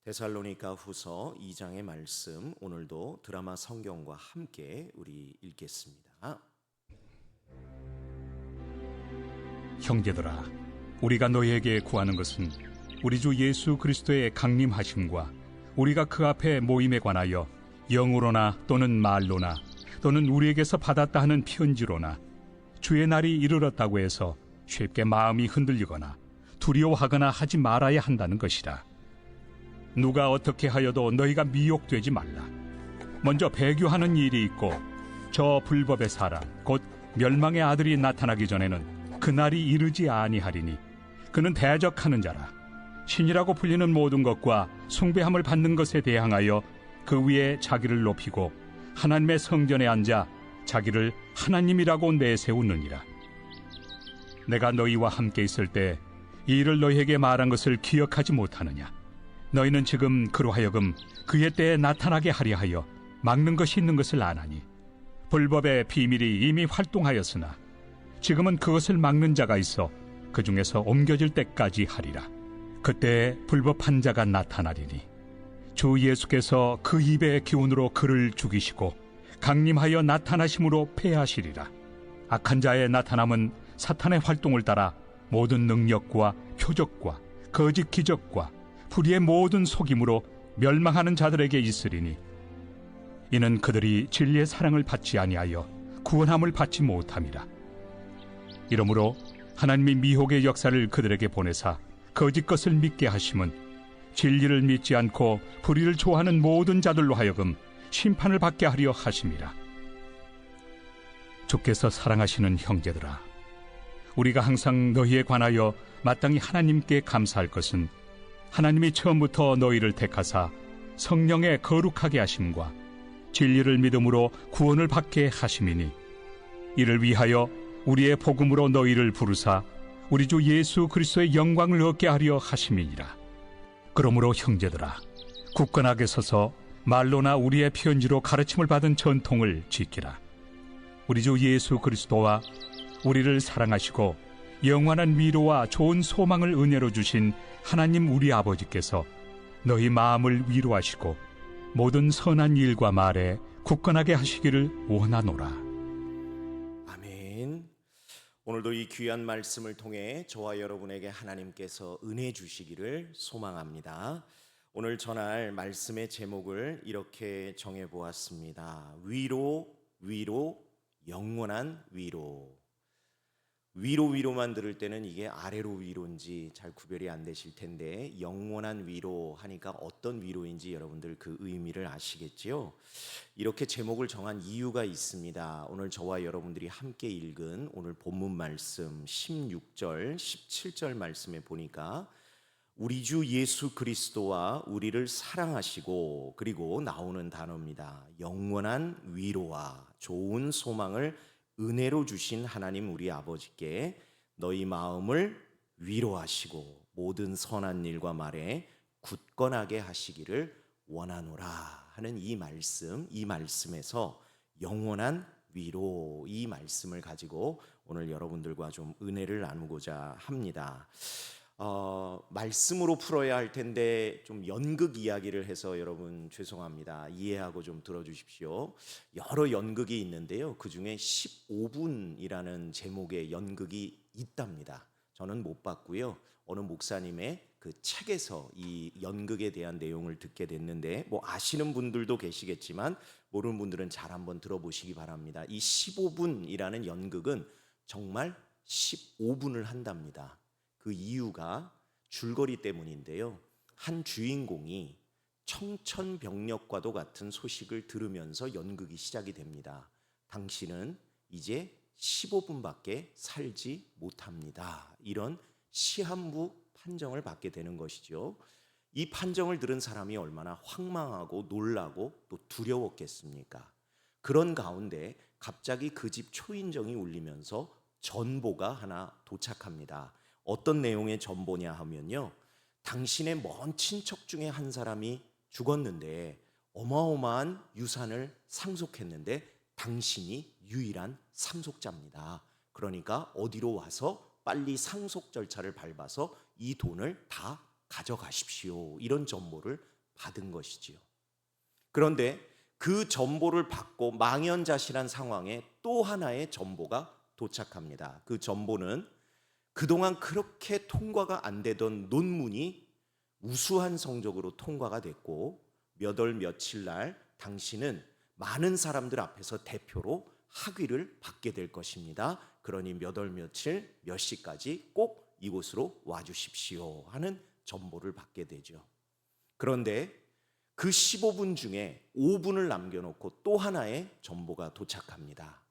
데살로니가 후서 2장의 말씀, 오늘도 드라마 성경과 함께 우리 읽겠습니다. 형제들아, 우리가 너희에게 구하는 것은 우리 주 예수 그리스도의 강림하심과 우리가 그 앞에 모임에 관하여 영으로나 또는 말로나 또는 우리에게서 받았다 하는 편지로나 주의 날이 이르렀다고 해서 쉽게 마음이 흔들리거나 두려워하거나 하지 말아야 한다는 것이라. 누가 어떻게 하여도 너희가 미혹되지 말라. 먼저 배교하는 일이 있고 저 불법의 사람 곧 멸망의 아들이 나타나기 전에는 그날이 이르지 아니하리니 그는 대적하는 자라. 신이라고 불리는 모든 것과 숭배함을 받는 것에 대항하여 그 위에 자기를 높이고 하나님의 성전에 앉아 자기를 하나님이라고 내세우느니라. 내가 너희와 함께 있을 때 이 일을 너희에게 말한 것을 기억하지 못하느냐? 너희는 지금 그로 하여금 그의 때에 나타나게 하려 하여 막는 것이 있는 것을 아나니 불법의 비밀이 이미 활동하였으나 지금은 그것을 막는 자가 있어 그 중에서 옮겨질 때까지 하리라. 그때 불법한 자가 나타나리니 주 예수께서 그 입의 기운으로 그를 죽이시고 강림하여 나타나심으로 패하시리라. 악한 자의 나타남은 사탄의 활동을 따라 모든 능력과 표적과 거짓 기적과 불의의 모든 속임으로 멸망하는 자들에게 있으리니 이는 그들이 진리의 사랑을 받지 아니하여 구원함을 받지 못함이라. 이러므로 하나님이 미혹의 역사를 그들에게 보내사 거짓 것을 믿게 하심은 진리를 믿지 않고 불의를 좋아하는 모든 자들로 하여금 심판을 받게 하려 하심이라. 주께서 사랑하시는 형제들아, 우리가 항상 너희에 관하여 마땅히 하나님께 감사할 것은 하나님이 처음부터 너희를 택하사 성령의 거룩하게 하심과 진리를 믿음으로 구원을 받게 하심이니 이를 위하여 우리의 복음으로 너희를 부르사 우리 주 예수 그리스도의 영광을 얻게 하려 하심이니라. 그러므로 형제들아, 굳건하게 서서 말로나 우리의 편지로 가르침을 받은 전통을 지키라. 우리 주 예수 그리스도와 우리를 사랑하시고 영원한 위로와 좋은 소망을 은혜로 주신 하나님 우리 아버지께서 너희 마음을 위로하시고 모든 선한 일과 말에 굳건하게 하시기를 원하노라. 아멘. 오늘도 이 귀한 말씀을 통해 저와 여러분에게 하나님께서 은혜 주시기를 소망합니다. 오늘 전할 말씀의 제목을 이렇게 정해보았습니다. 위로, 영원한 위로. 위로만 들을 때는 이게 아래로 위로인지 잘 구별이 안 되실 텐데, 영원한 위로 하니까 어떤 위로인지 여러분들 그 의미를 아시겠지요? 이렇게 제목을 정한 이유가 있습니다. 오늘 저와 여러분들이 함께 읽은 오늘 본문 말씀 16절, 17절 말씀에 보니까 우리 주 예수 그리스도와 우리를 사랑하시고, 그리고 나오는 단어입니다. 영원한 위로와 좋은 소망을 은혜로 주신 하나님 우리 아버지께 너희 마음을 위로하시고 모든 선한 일과 말에 굳건하게 하시기를 원하노라 하는 이 말씀에서 영원한 위로, 이 말씀을 가지고 오늘 여러분들과 좀 은혜를 나누고자 합니다. 말씀으로 풀어야 할 텐데 좀 연극 이야기를 해서 여러분 죄송합니다. 이해하고 좀 들어주십시오. 여러 연극이 있는데요, 그 중에 15분이라는 제목의 연극이 있답니다. 저는 못 봤고요, 어느 목사님의 그 책에서 이 연극에 대한 내용을 듣게 됐는데, 뭐 아시는 분들도 계시겠지만 모르는 분들은 잘 한번 들어보시기 바랍니다. 이 15분이라는 연극은 정말 15분을 한답니다. 그 이유가 줄거리 때문인데요, 한 주인공이 청천벽력과도 같은 소식을 들으면서 연극이 시작이 됩니다. 당신은 이제 15분밖에 살지 못합니다. 이런 시한부 판정을 받게 되는 것이죠. 이 판정을 들은 사람이 얼마나 황망하고 놀라고 또 두려웠겠습니까? 그런 가운데 갑자기 그 집 초인종이 울리면서 전보가 하나 도착합니다. 어떤 내용의 전보냐 하면요, 당신의 먼 친척 중에 한 사람이 죽었는데 어마어마한 유산을 상속했는데 당신이 유일한 상속자입니다. 그러니까 어디로 와서 빨리 상속 절차를 밟아서 이 돈을 다 가져가십시오. 이런 전보를 받은 것이지요. 그런데 그 전보를 받고 망연자실한 상황에 또 하나의 전보가 도착합니다. 그 전보는 그동안 그렇게 통과가 안 되던 논문이 우수한 성적으로 통과가 됐고 몇 월 며칠 날 당신은 많은 사람들 앞에서 대표로 학위를 받게 될 것입니다. 그러니 몇 월 며칠 몇 시까지 꼭 이곳으로 와주십시오 하는 전보를 받게 되죠. 그런데 그 15분 중에 5분을 남겨놓고 또 하나의 전보가 도착합니다.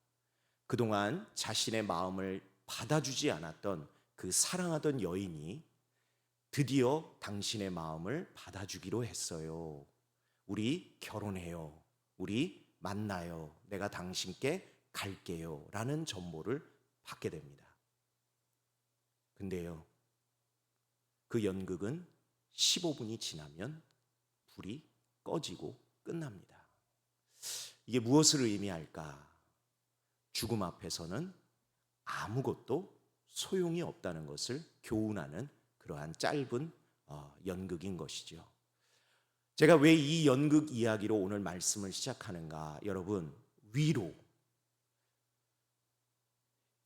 그동안 자신의 마음을 받아주지 않았던 그 사랑하던 여인이 드디어 당신의 마음을 받아주기로 했어요. 우리 결혼해요. 우리 만나요. 내가 당신께 갈게요. 라는 전보를 받게 됩니다. 근데요, 그 연극은 15분이 지나면 불이 꺼지고 끝납니다. 이게 무엇을 의미할까? 죽음 앞에서는 아무것도 소용이 없다는 것을 교훈하는 그러한 짧은 연극인 것이죠. 제가 왜 이 연극 이야기로 오늘 말씀을 시작하는가? 여러분, 위로.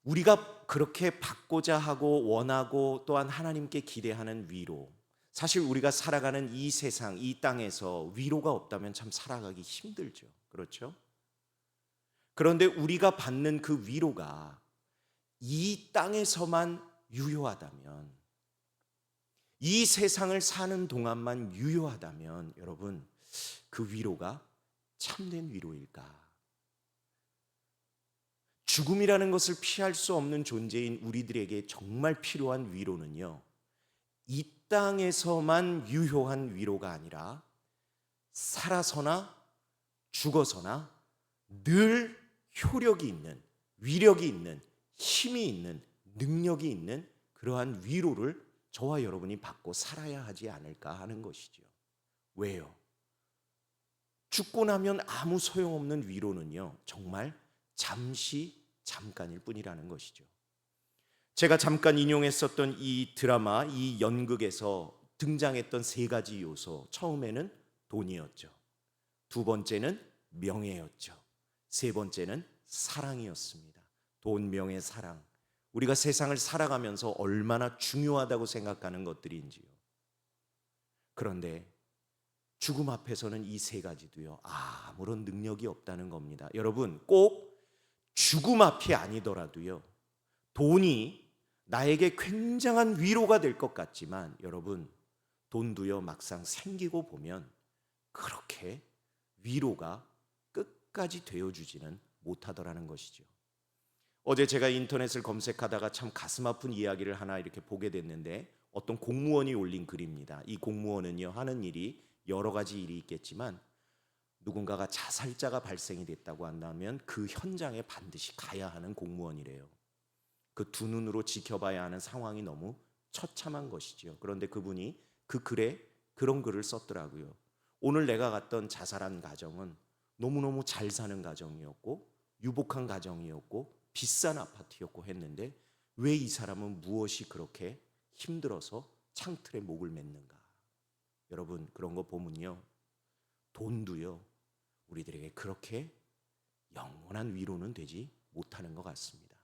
우리가 그렇게 받고자 하고 원하고 또한 하나님께 기대하는 위로. 사실 우리가 살아가는 이 세상, 이 땅에서 위로가 없다면 참 살아가기 힘들죠. 그렇죠? 그런데 우리가 받는 그 위로가 이 땅에서만 유효하다면, 이 세상을 사는 동안만 유효하다면 여러분, 그 위로가 참된 위로일까? 죽음이라는 것을 피할 수 없는 존재인 우리들에게 정말 필요한 위로는요, 이 땅에서만 유효한 위로가 아니라 살아서나 죽어서나 늘 효력이 있는, 위력이 있는, 힘이 있는, 능력이 있는 그러한 위로를 저와 여러분이 받고 살아야 하지 않을까 하는 것이죠. 왜요? 죽고 나면 아무 소용없는 위로는요, 정말 잠깐일 뿐이라는 것이죠. 제가 잠깐 인용했었던 이 드라마, 이 연극에서 등장했던 세 가지 요소, 처음에는 돈이었죠. 두 번째는 명예였죠. 세 번째는 사랑이었습니다. 돈, 명예, 사랑. 우리가 세상을 살아가면서 얼마나 중요하다고 생각하는 것들인지요. 그런데 죽음 앞에서는 이 세 가지도요, 아무런 능력이 없다는 겁니다. 여러분, 꼭 죽음 앞이 아니더라도요, 돈이 나에게 굉장한 위로가 될 것 같지만 여러분, 돈도요 막상 생기고 보면 그렇게 위로가 끝까지 되어주지는 못하더라는 것이죠. 어제 제가 인터넷을 검색하다가 참 가슴 아픈 이야기를 하나 이렇게 보게 됐는데, 어떤 공무원이 올린 글입니다. 이 공무원은요, 하는 일이 여러 가지 일이 있겠지만 누군가가 자살자가 발생이 됐다고 한다면 그 현장에 반드시 가야 하는 공무원이래요. 그 두 눈으로 지켜봐야 하는 상황이 너무 처참한 것이죠. 그런데 그분이 그 글에 그런 글을 썼더라고요. 오늘 내가 갔던 자살한 가정은 너무너무 잘 사는 가정이었고 유복한 가정이었고 비싼 아파트였고 했는데 왜 이 사람은 무엇이 그렇게 힘들어서 창틀에 목을 맸는가? 여러분, 그런 거 보면요, 돈도요 우리들에게 그렇게 영원한 위로는 되지 못하는 것 같습니다.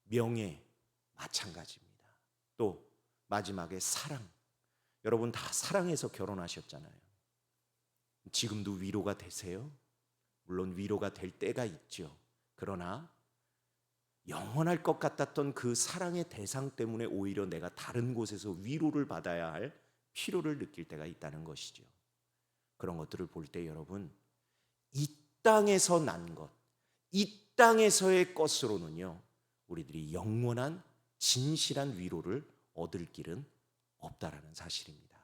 명예 마찬가지입니다. 또 마지막에 사랑. 여러분 다 사랑해서 결혼하셨잖아요. 지금도 위로가 되세요? 물론 위로가 될 때가 있죠. 그러나 영원할 것 같았던 그 사랑의 대상 때문에 오히려 내가 다른 곳에서 위로를 받아야 할 필요를 느낄 때가 있다는 것이죠. 그런 것들을 볼 때 여러분, 이 땅에서 난 것, 이 땅에서의 것으로는요 우리들이 영원한 진실한 위로를 얻을 길은 없다라는 사실입니다.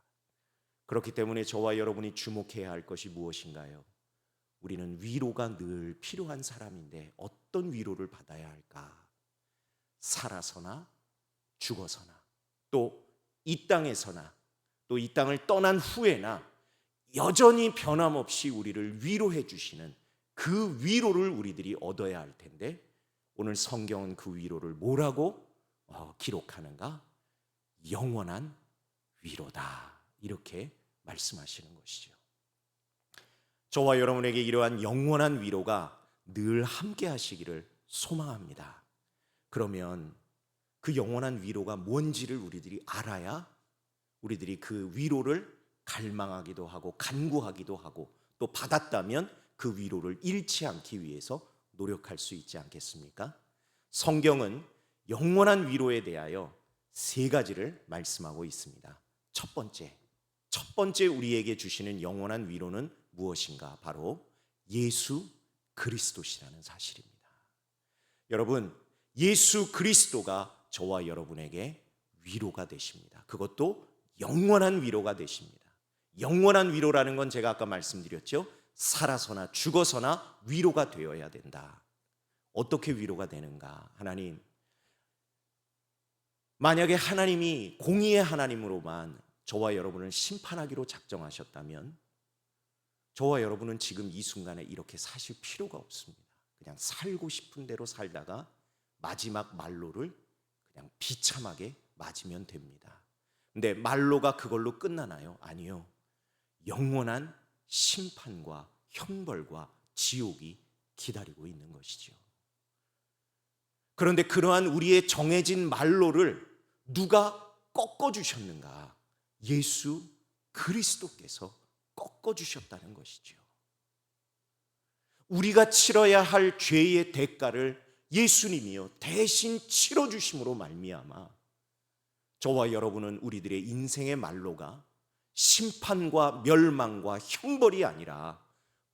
그렇기 때문에 저와 여러분이 주목해야 할 것이 무엇인가요? 우리는 위로가 늘 필요한 사람인데 어떤 위로를 받아야 할까? 살아서나 죽어서나 또 이 땅에서나 또 이 땅을 떠난 후에나 여전히 변함없이 우리를 위로해 주시는 그 위로를 우리들이 얻어야 할 텐데, 오늘 성경은 그 위로를 뭐라고 기록하는가? 영원한 위로다, 이렇게 말씀하시는 것이죠. 저와 여러분에게 이러한 영원한 위로가 늘 함께 하시기를 소망합니다. 그러면 그 영원한 위로가 뭔지를 우리들이 알아야 우리들이 그 위로를 갈망하기도 하고 간구하기도 하고 또 받았다면 그 위로를 잃지 않기 위해서 노력할 수 있지 않겠습니까? 성경은 영원한 위로에 대하여 세 가지를 말씀하고 있습니다. 첫 번째 우리에게 주시는 영원한 위로는 무엇인가? 바로 예수 그리스도시라는 사실입니다. 여러분, 예수 그리스도가 저와 여러분에게 위로가 되십니다. 그것도 영원한 위로가 되십니다. 영원한 위로라는 건 제가 아까 말씀드렸죠. 살아서나 죽어서나 위로가 되어야 된다. 어떻게 위로가 되는가? 하나님, 만약에 하나님이 공의의 하나님으로만 저와 여러분을 심판하기로 작정하셨다면 저와 여러분은 지금 이 순간에 이렇게 사실 필요가 없습니다. 그냥 살고 싶은 대로 살다가 마지막 말로를 그냥 비참하게 맞으면 됩니다. 근데 말로가 그걸로 끝나나요? 아니요. 영원한 심판과 형벌과 지옥이 기다리고 있는 것이죠. 그런데 그러한 우리의 정해진 말로를 누가 꺾어주셨는가? 예수 그리스도께서 꺾어주셨다는 것이죠. 우리가 치러야 할 죄의 대가를 예수님이요 대신 치러주심으로 말미암아 저와 여러분은 우리들의 인생의 말로가 심판과 멸망과 형벌이 아니라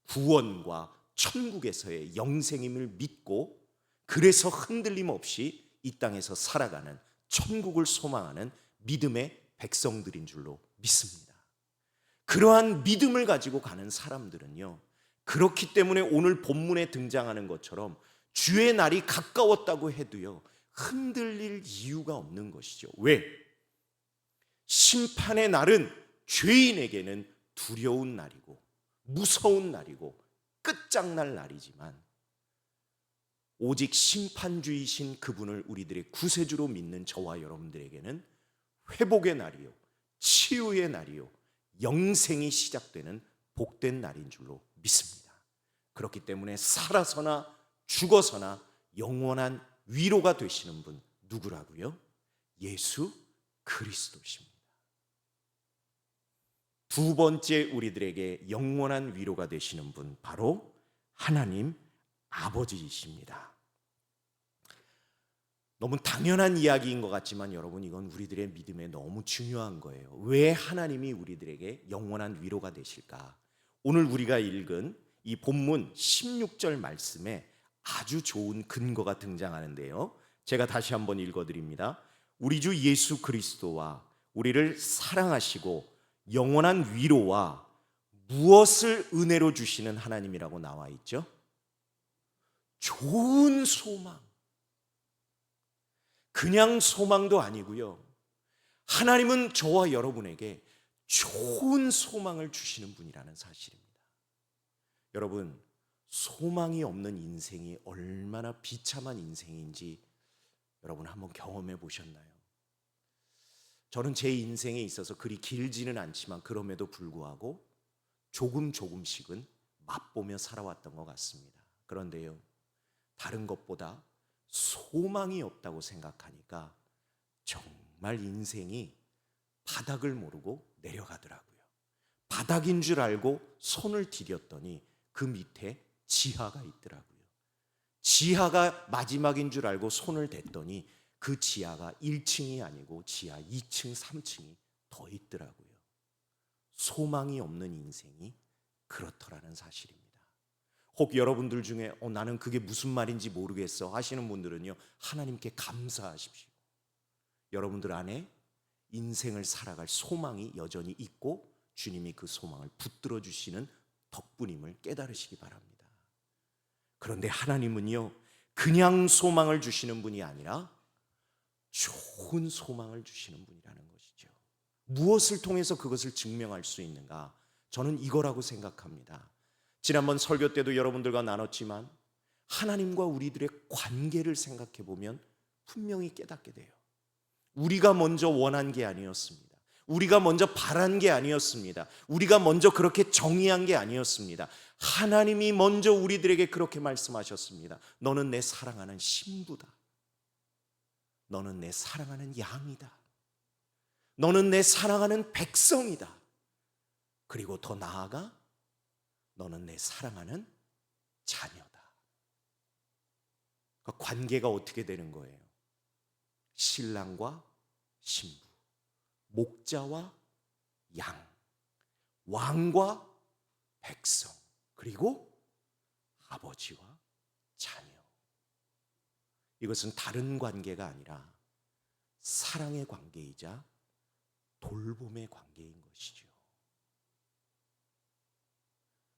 구원과 천국에서의 영생임을 믿고 그래서 흔들림 없이 이 땅에서 살아가는 천국을 소망하는 믿음의 백성들인 줄로 믿습니다. 그러한 믿음을 가지고 가는 사람들은요, 그렇기 때문에 오늘 본문에 등장하는 것처럼 주의 날이 가까웠다고 해도요 흔들릴 이유가 없는 것이죠. 왜? 심판의 날은 죄인에게는 두려운 날이고 무서운 날이고 끝장날 날이지만 오직 심판주이신 그분을 우리들의 구세주로 믿는 저와 여러분들에게는 회복의 날이요 치유의 날이요 영생이 시작되는 복된 날인 줄로 믿습니다. 그렇기 때문에 살아서나 죽어서나 영원한 위로가 되시는 분 누구라고요? 예수 그리스도십니다. 두 번째 우리들에게 영원한 위로가 되시는 분 바로 하나님 아버지이십니다. 너무 당연한 이야기인 것 같지만 여러분 이건 우리들의 믿음에 너무 중요한 거예요. 왜 하나님이 우리들에게 영원한 위로가 되실까? 오늘 우리가 읽은 이 본문 16절 말씀에 아주 좋은 근거가 등장하는데요. 제가 다시 한번 읽어드립니다. 우리 주 예수 그리스도와 우리를 사랑하시고 영원한 위로와 무엇을 은혜로 주시는 하나님이라고 나와 있죠? 좋은 소망. 그냥 소망도 아니고요. 하나님은 저와 여러분에게 좋은 소망을 주시는 분이라는 사실입니다. 여러분, 소망이 없는 인생이 얼마나 비참한 인생인지 여러분 한번 경험해 보셨나요? 저는 제 인생에 있어서 그리 길지는 않지만 그럼에도 불구하고 조금씩은 맛보며 살아왔던 것 같습니다. 그런데요, 다른 것보다 소망이 없다고 생각하니까 정말 인생이 바닥을 모르고 내려가더라고요. 바닥인 줄 알고 손을 디뎠더니 그 밑에 지하가 있더라고요. 지하가 마지막인 줄 알고 손을 댔더니 그 지하가 1층이 아니고 지하 2층, 3층이 더 있더라고요. 소망이 없는 인생이 그렇더라는 사실입니다. 혹 여러분들 중에 나는 그게 무슨 말인지 모르겠어 하시는 분들은요, 하나님께 감사하십시오. 여러분들 안에 인생을 살아갈 소망이 여전히 있고 주님이 그 소망을 붙들어 주시는 덕분임을 깨달으시기 바랍니다. 그런데 하나님은요, 그냥 소망을 주시는 분이 아니라 좋은 소망을 주시는 분이라는 것이죠. 무엇을 통해서 그것을 증명할 수 있는가? 저는 이거라고 생각합니다. 지난번 설교 때도 여러분들과 나눴지만 하나님과 우리들의 관계를 생각해 보면 분명히 깨닫게 돼요. 우리가 먼저 원한 게 아니었습니다. 우리가 먼저 바란 게 아니었습니다. 우리가 먼저 그렇게 정의한 게 아니었습니다. 하나님이 먼저 우리들에게 그렇게 말씀하셨습니다. 너는 내 사랑하는 신부다. 너는 내 사랑하는 양이다. 너는 내 사랑하는 백성이다. 그리고 더 나아가 너는 내 사랑하는 자녀다. 그러니까 관계가 어떻게 되는 거예요? 신랑과 신부, 목자와 양, 왕과 백성, 그리고 아버지와 자녀. 이것은 다른 관계가 아니라 사랑의 관계이자 돌봄의 관계인 것이죠.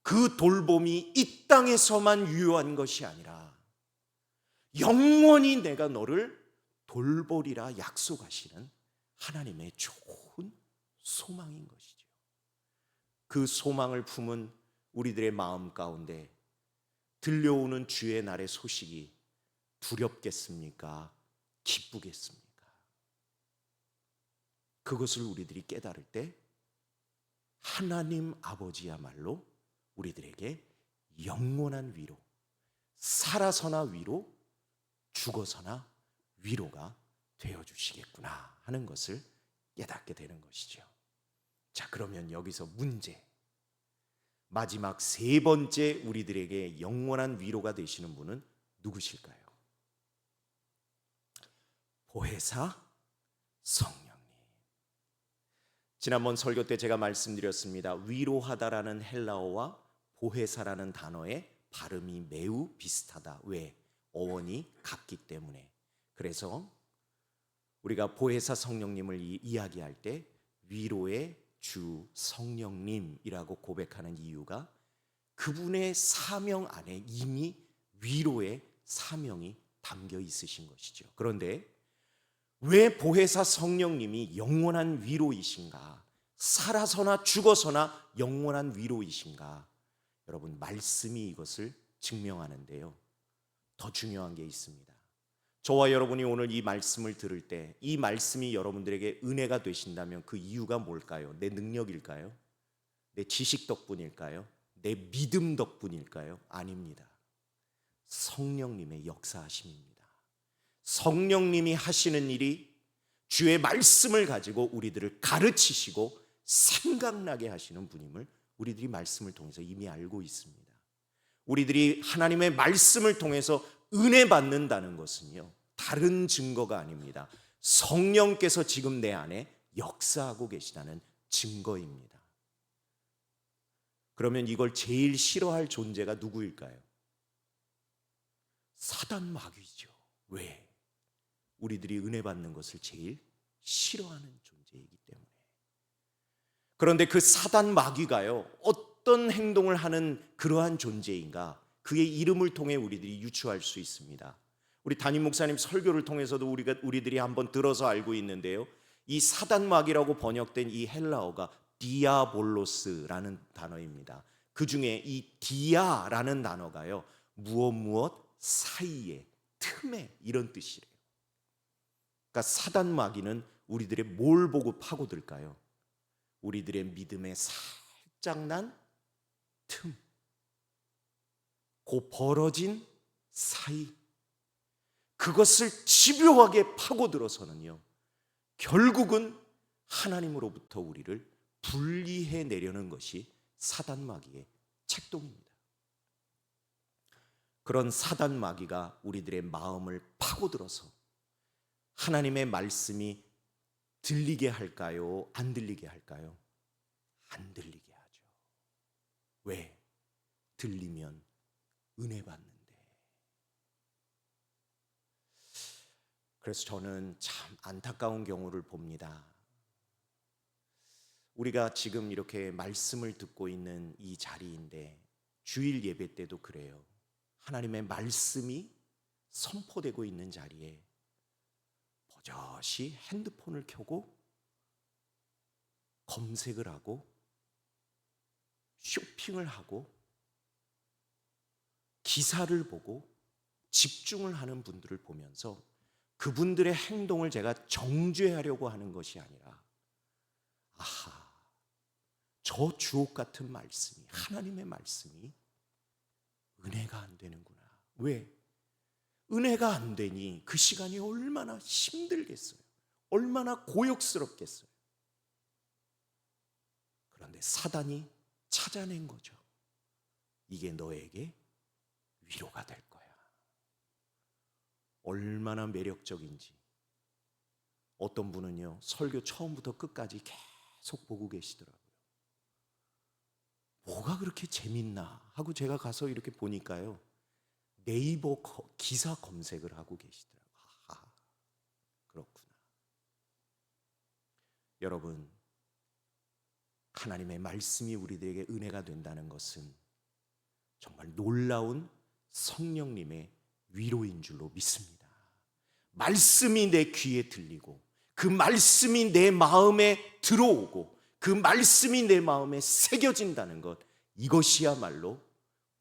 그 돌봄이 이 땅에서만 유효한 것이 아니라 영원히 내가 너를 돌보리라 약속하시는 하나님의 좋은 소망인 것이죠. 그 소망을 품은 우리들의 마음 가운데 들려오는 주의 날의 소식이 두렵겠습니까? 기쁘겠습니까? 그것을 우리들이 깨달을 때 하나님 아버지야말로 우리들에게 영원한 위로, 살아서나 위로, 죽어서나 위로가 되어주시겠구나 하는 것을 깨닫게 되는 것이죠. 자, 그러면 여기서 문제, 마지막 세 번째 우리들에게 영원한 위로가 되시는 분은 누구실까요? 보혜사 성령님. 지난번 설교 때 제가 말씀드렸습니다. 위로하다라는 헬라어와 보혜사라는 단어의 발음이 매우 비슷하다. 왜? 어원이 같기 때문에. 그래서 우리가 보혜사 성령님을 이야기할 때 위로의 주 성령님이라고 고백하는 이유가 그분의 사명 안에 이미 위로의 사명이 담겨 있으신 것이죠. 그런데 왜 보혜사 성령님이 영원한 위로이신가? 살아서나 죽어서나 영원한 위로이신가? 여러분, 말씀이 이것을 증명하는데요. 더 중요한 게 있습니다. 저와 여러분이 오늘 이 말씀을 들을 때 이 말씀이 여러분들에게 은혜가 되신다면 그 이유가 뭘까요? 내 능력일까요? 내 지식 덕분일까요? 내 믿음 덕분일까요? 아닙니다. 성령님의 역사하심입니다. 성령님이 하시는 일이 주의 말씀을 가지고 우리들을 가르치시고 생각나게 하시는 분임을 우리들이 말씀을 통해서 이미 알고 있습니다. 우리들이 하나님의 말씀을 통해서 은혜 받는다는 것은요, 다른 증거가 아닙니다. 성령께서 지금 내 안에 역사하고 계시다는 증거입니다. 그러면 이걸 제일 싫어할 존재가 누구일까요? 사단 마귀죠. 왜? 우리들이 은혜 받는 것을 제일 싫어하는 존재이기 때문에. 그런데 그 사단 마귀가요, 어떤 행동을 하는 그러한 존재인가? 그의 이름을 통해 우리들이 유추할 수 있습니다. 우리 담임 목사님 설교를 통해서도 우리들이 한번 들어서 알고 있는데요. 이 사단 마귀라고 번역된 이 헬라어가 디아볼로스라는 단어입니다. 그 중에 이 디아라는 단어가요, 무엇 사이에, 틈에, 이런 뜻이래요. 그러니까 사단 마귀는 우리들의 뭘 보고 파고들까요? 우리들의 믿음에 살짝 난 틈, 그 벌어진 사이, 그것을 집요하게 파고들어서는요, 결국은 하나님으로부터 우리를 분리해 내려는 것이 사단 마귀의 책동입니다. 그런 사단 마귀가 우리들의 마음을 파고들어서 하나님의 말씀이 들리게 할까요? 안 들리게 할까요? 안 들리게 하죠. 왜? 들리면 은혜 받는데. 그래서 저는 참 안타까운 경우를 봅니다. 우리가 지금 이렇게 말씀을 듣고 있는 이 자리인데 주일 예배 때도 그래요. 하나님의 말씀이 선포되고 있는 자리에 버젓이 핸드폰을 켜고 검색을 하고 쇼핑을 하고 기사를 보고 집중을 하는 분들을 보면서 그분들의 행동을 제가 정죄하려고 하는 것이 아니라 아하, 저 주옥 같은 말씀이, 하나님의 말씀이 은혜가 안 되는구나. 왜? 은혜가 안 되니 그 시간이 얼마나 힘들겠어요. 얼마나 고역스럽겠어요. 그런데 사단이 찾아낸 거죠. 이게 너에게 위로가 될 거야. 얼마나 매력적인지. 어떤 분은요, 설교 처음부터 끝까지 계속 보고 계시더라고요. 뭐가 그렇게 재밌나 하고 제가 가서 이렇게 보니까요, 네이버 기사 검색을 하고 계시더라고요. 아, 그렇구나. 여러분, 하나님의 말씀이 우리들에게 은혜가 된다는 것은 정말 놀라운 성령님의 위로인 줄로 믿습니다. 말씀이 내 귀에 들리고 그 말씀이 내 마음에 들어오고 그 말씀이 내 마음에 새겨진다는 것, 이것이야말로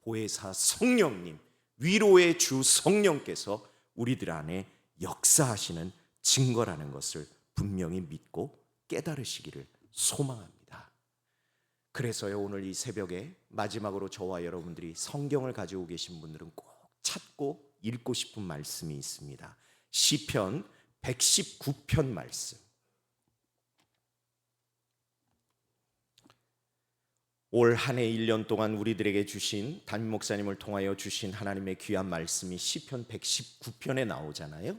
보혜사 성령님, 위로의 주 성령께서 우리들 안에 역사하시는 증거라는 것을 분명히 믿고 깨달으시기를 소망합니다. 그래서요, 오늘 이 새벽에 마지막으로 저와 여러분들이 성경을 가지고 계신 분들은 꼭 찾고 읽고 싶은 말씀이 있습니다. 시편 119편 말씀. 올 한 해 1년 동안 우리들에게 주신, 담임 목사님을 통하여 주신 하나님의 귀한 말씀이 시편 119편에 나오잖아요.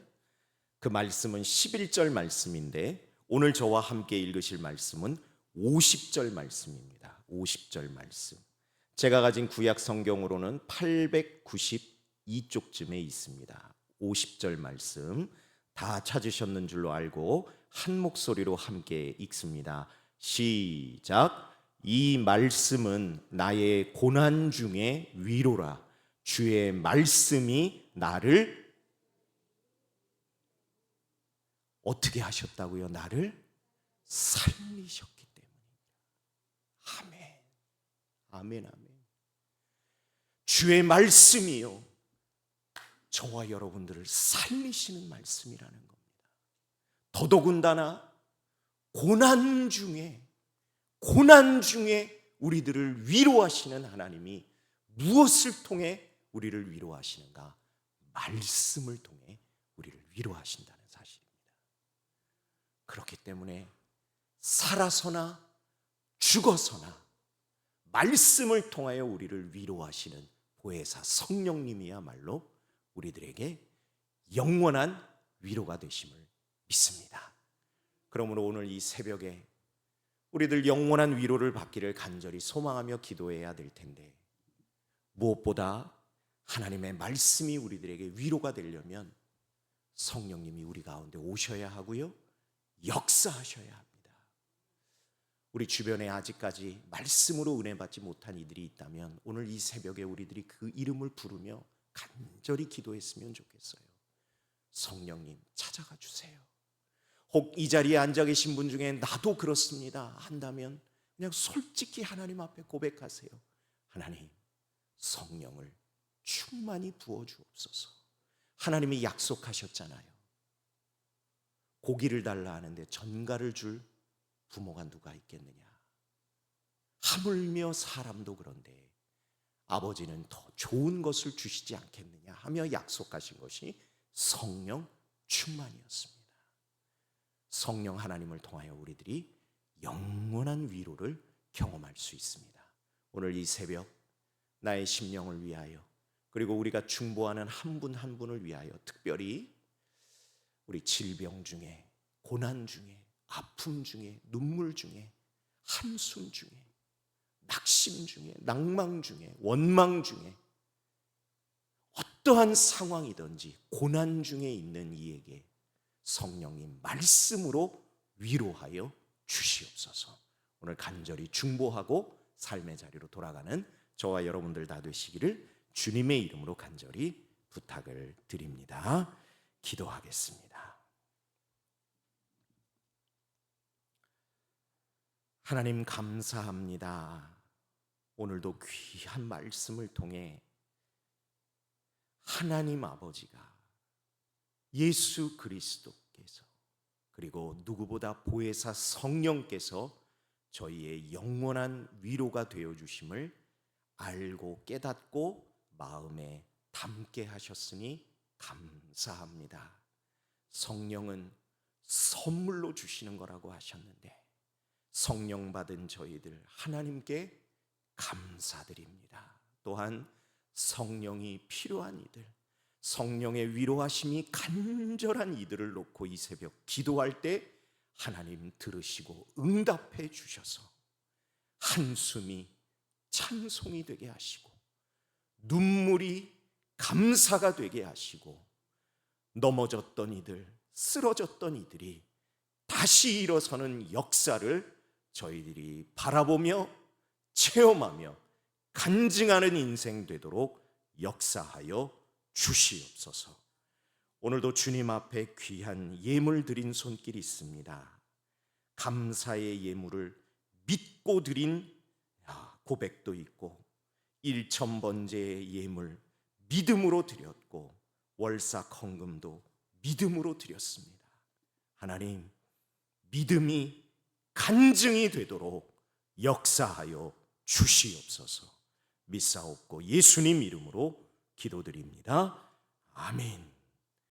그 말씀은 11절 말씀인데 오늘 저와 함께 읽으실 말씀은 50절 말씀입니다. 50절 말씀. 제가 가진 구약 성경으로는 892쪽쯤에 있습니다. 50절 말씀 다 찾으셨는 줄로 알고 한 목소리로 함께 읽습니다. 시작. 이 말씀은 나의 고난 중에 위로라. 주의 말씀이 나를 어떻게 하셨다고요? 나를 살리셨기 때문입니다. 아멘. 아멘, 아멘. 주의 말씀이요, 저와 여러분들을 살리시는 말씀이라는 겁니다. 더더군다나 고난 중에 우리들을 위로하시는 하나님이 무엇을 통해 우리를 위로하시는가? 말씀을 통해 우리를 위로하신다는 사실입니다. 그렇기 때문에 살아서나 죽어서나 말씀을 통하여 우리를 위로하시는 보혜사 성령님이야말로 우리들에게 영원한 위로가 되심을 믿습니다. 그러므로 오늘 이 새벽에 우리들 영원한 위로를 받기를 간절히 소망하며 기도해야 될 텐데, 무엇보다 하나님의 말씀이 우리들에게 위로가 되려면 성령님이 우리 가운데 오셔야 하고요, 역사하셔야 합니다. 우리 주변에 아직까지 말씀으로 은혜 받지 못한 이들이 있다면 오늘 이 새벽에 우리들이 그 이름을 부르며 간절히 기도했으면 좋겠어요. 성령님 찾아가 주세요. 혹 이 자리에 앉아 계신 분 중에 나도 그렇습니다 한다면 그냥 솔직히 하나님 앞에 고백하세요. 하나님, 성령을 충만히 부어주옵소서. 하나님이 약속하셨잖아요. 고기를 달라 하는데 전갈을 줄 부모가 누가 있겠느냐. 하물며 사람도 그런데 아버지는 더 좋은 것을 주시지 않겠느냐 하며 약속하신 것이 성령 충만이었습니다. 성령 하나님을 통하여 우리들이 영원한 위로를 경험할 수 있습니다. 오늘 이 새벽 나의 심령을 위하여, 그리고 우리가 중보하는 한 분 한 분을 위하여, 특별히 우리 질병 중에, 고난 중에, 아픔 중에, 눈물 중에, 한숨 중에, 낙심 중에, 낭망 중에, 원망 중에, 어떠한 상황이든지 고난 중에 있는 이에게 성령님 말씀으로 위로하여 주시옵소서. 오늘 간절히 중보하고 삶의 자리로 돌아가는 저와 여러분들 다 되시기를 주님의 이름으로 간절히 부탁을 드립니다. 기도하겠습니다. 하나님 감사합니다. 오늘도 귀한 말씀을 통해 하나님 아버지가, 예수 그리스도께서, 그리고 누구보다 보혜사 성령께서 저희의 영원한 위로가 되어 주심을 알고 깨닫고 마음에 담게 하셨으니 감사합니다. 성령은 선물로 주시는 거라고 하셨는데 성령 받은 저희들 하나님께 감사드립니다. 또한 성령이 필요한 이들, 성령의 위로하심이 간절한 이들을 놓고 이 새벽 기도할 때 하나님 들으시고 응답해 주셔서 한숨이 찬송이 되게 하시고 눈물이 감사가 되게 하시고 넘어졌던 이들, 쓰러졌던 이들이 다시 일어서는 역사를 저희들이 바라보며 체험하며 간증하는 인생 되도록 역사하여 주시옵소서. 오늘도 주님 앞에 귀한 예물 드린 손길이 있습니다. 감사의 예물을 믿고 드린 고백도 있고 1,000번제의 예물 믿음으로 드렸고 월삭 헌금도 믿음으로 드렸습니다. 하나님, 믿음이 간증이 되도록 역사하여 주시옵소서. 믿사옵고 예수님 이름으로 기도드립니다. 아멘.